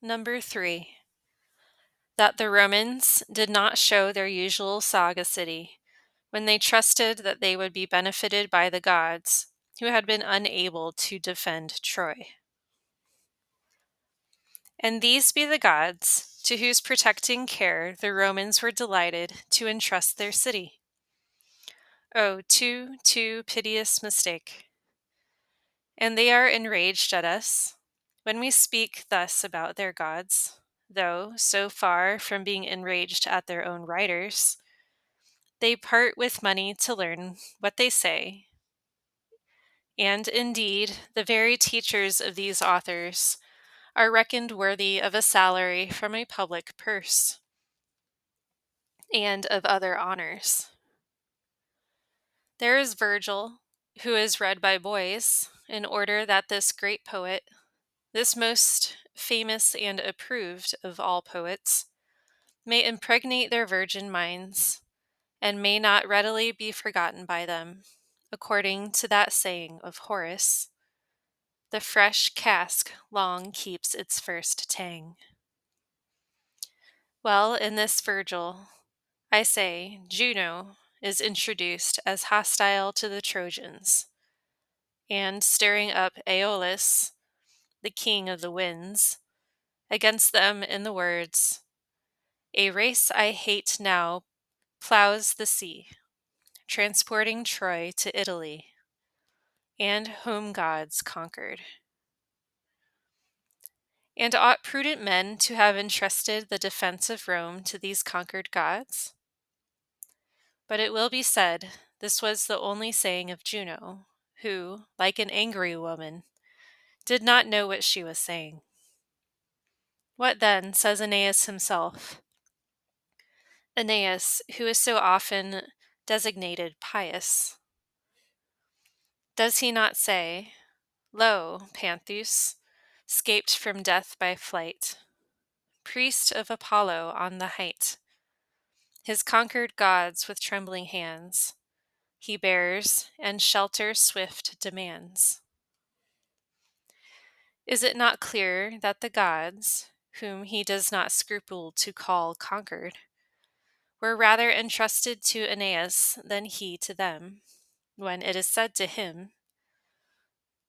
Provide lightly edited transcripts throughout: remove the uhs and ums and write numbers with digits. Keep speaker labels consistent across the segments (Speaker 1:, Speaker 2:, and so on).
Speaker 1: Number 3. That the Romans did not show their usual sagacity when they trusted that they would be benefited by the gods, who had been unable to defend Troy. And these be the gods, to whose protecting care the Romans were delighted to entrust their city. Oh, too piteous mistake! And they are enraged at us when we speak thus about their gods, though, so far from being enraged at their own writers, they part with money to learn what they say. And indeed, the very teachers of these authors are reckoned worthy of a salary from a public purse, and of other honors. There is Virgil, who is read by boys, in order that this great poet, this most famous and approved of all poets, may impregnate their virgin minds, and may not readily be forgotten by them, according to that saying of Horace, "The fresh cask long keeps its first tang." Well, in this Virgil, I say, Juno is introduced as hostile to the Trojans, and stirring up Aeolus, the king of the winds, against them in the words, "A race I hate now ploughs the sea, transporting Troy to Italy, and home gods conquered." And ought prudent men to have entrusted the defense of Rome to these conquered gods? But it will be said, this was the only saying of Juno, who, like an angry woman, did not know what she was saying. What then says Aeneas himself? Aeneas, who is so often designated pious. Does he not say, "Lo, Panthus, scaped from death by flight, priest of Apollo on the height, his conquered gods with trembling hands he bears, and shelter swift demands"? Is it not clear that the gods, whom he does not scruple to call conquered, were rather entrusted to Aeneas than he to them, when it is said to him,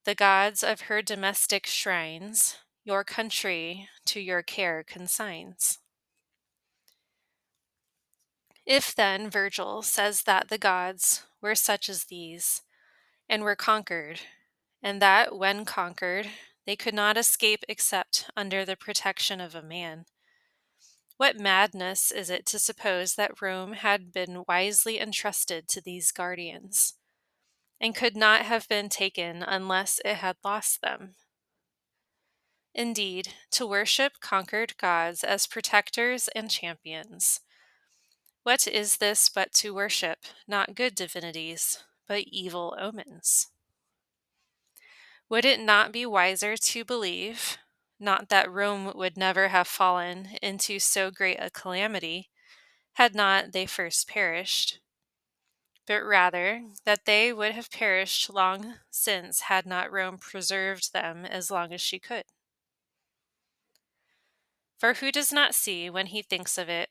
Speaker 1: "The gods of her domestic shrines your country to your care consigns"? If then Virgil says that the gods were such as these, and were conquered, and that when conquered they could not escape except under the protection of a man, what madness is it to suppose that Rome had been wisely entrusted to these guardians, and could not have been taken unless it had lost them? Indeed, to worship conquered gods as protectors and champions, what is this but to worship not good divinities, but evil omens? Would it not be wiser to believe, not that Rome would never have fallen into so great a calamity had not they first perished, but rather that they would have perished long since had not Rome preserved them as long as she could? For who does not see, when he thinks of it,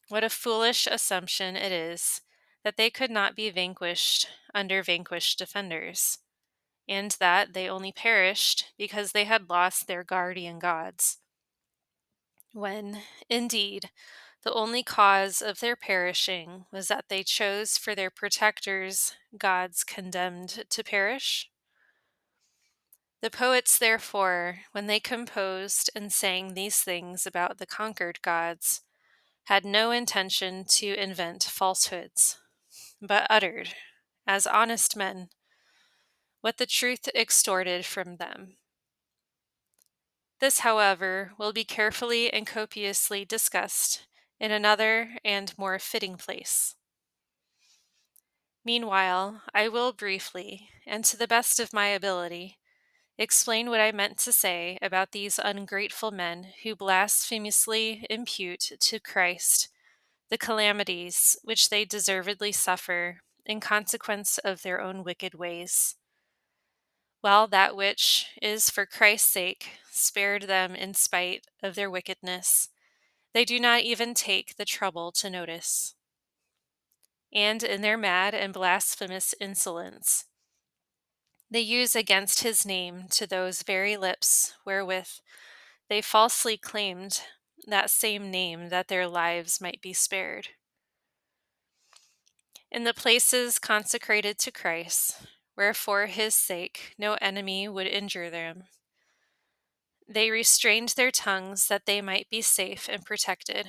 Speaker 1: what a foolish assumption it is that they could not be vanquished under vanquished defenders, and that they only perished because they had lost their guardian gods, when, indeed, the only cause of their perishing was that they chose for their protectors gods condemned to perish? The poets, therefore, when they composed and sang these things about the conquered gods, had no intention to invent falsehoods, but uttered, as honest men, what the truth extorted from them. This, however, will be carefully and copiously discussed in another and more fitting place. Meanwhile, I will briefly, and to the best of my ability, explain what I meant to say about these ungrateful men who blasphemously impute to Christ the calamities which they deservedly suffer in consequence of their own wicked ways. while that which is for Christ's sake spared them in spite of their wickedness, they do not even take the trouble to notice. And in their mad and blasphemous insolence, they use against his name to those very lips wherewith they falsely claimed that same name that their lives might be spared. In the places consecrated to Christ, where for his sake no enemy would injure them, they restrained their tongues that they might be safe and protected.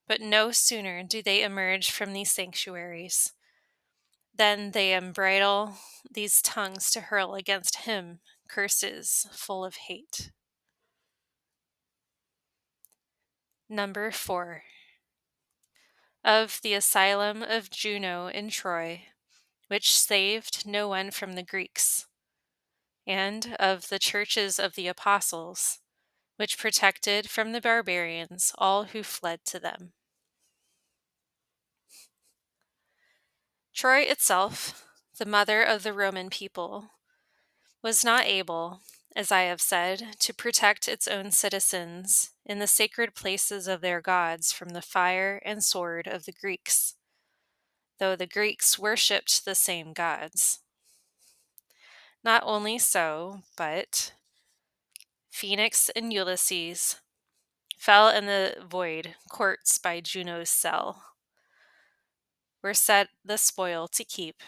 Speaker 1: But no sooner do they emerge from these sanctuaries than they embridle these tongues to hurl against him curses full of hate. Number 4. Of the asylum of Juno in Troy, which saved no one from the Greeks, and of the churches of the apostles, which protected from the barbarians all who fled to them. Troy itself, the mother of the Roman people, was not able, as I have said, to protect its own citizens in the sacred places of their gods from the fire and sword of the Greeks, though the Greeks worshipped the same gods. Not only so, but Phoenix and Ulysses fell in the void courts by Juno's cell, were set the spoil to keep,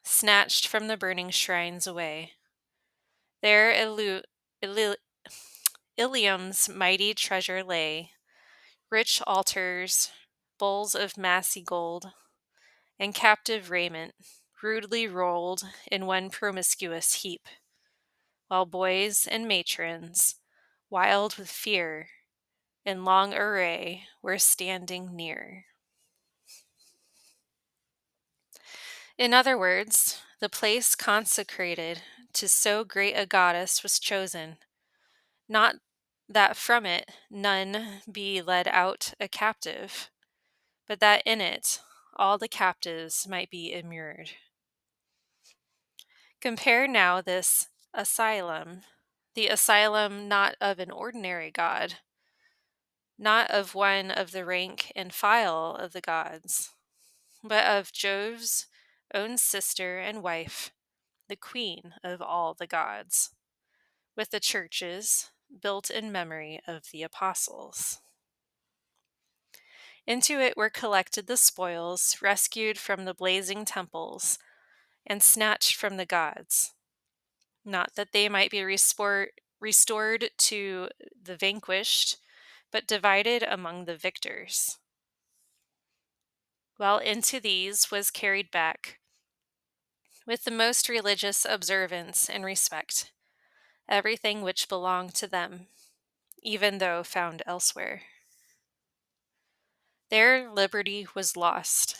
Speaker 1: snatched from the burning shrines away. There Ilium's mighty treasure lay, rich altars, bowls of massy gold, and captive raiment, rudely rolled in one promiscuous heap, while boys and matrons, wild with fear, in long array, were standing near. In other words, the place consecrated to so great a goddess was chosen, not that from it none be led out a captive, but that in it all the captives might be immured. Compare now this asylum, the asylum not of an ordinary god, not of one of the rank and file of the gods, but of Jove's own sister and wife, the queen of all the gods, with the churches built in memory of the apostles. Into it were collected the spoils rescued from the blazing temples and snatched from the gods, not that they might be restored to the vanquished, but divided among the victors. While into these was carried back, with the most religious observance and respect, everything which belonged to them, even though found elsewhere. There liberty was lost,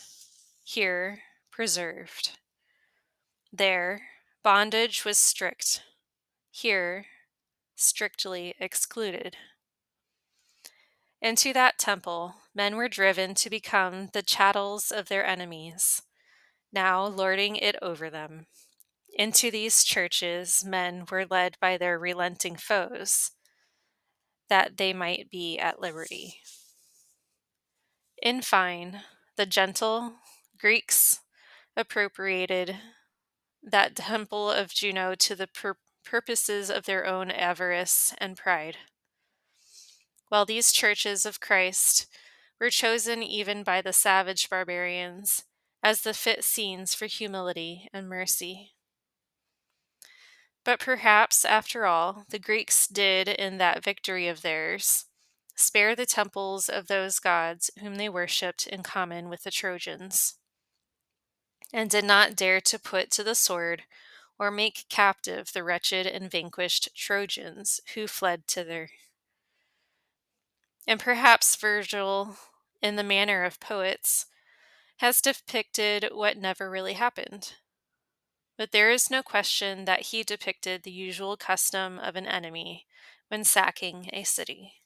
Speaker 1: here preserved. There bondage was strict, here strictly excluded. Into that temple men were driven to become the chattels of their enemies, now lording it over them. Into these churches men were led by their relenting foes, that they might be at liberty. In fine, the gentle Greeks appropriated that temple of Juno to the purposes of their own avarice and pride, while these churches of Christ were chosen even by the savage barbarians as the fit scenes for humility and mercy. But perhaps, after all, the Greeks did, in that victory of theirs, spare the temples of those gods whom they worshipped in common with the Trojans, and did not dare to put to the sword or make captive the wretched and vanquished Trojans who fled thither. And perhaps Virgil, in the manner of poets, has depicted what never really happened. But there is no question that he depicted the usual custom of an enemy when sacking a city.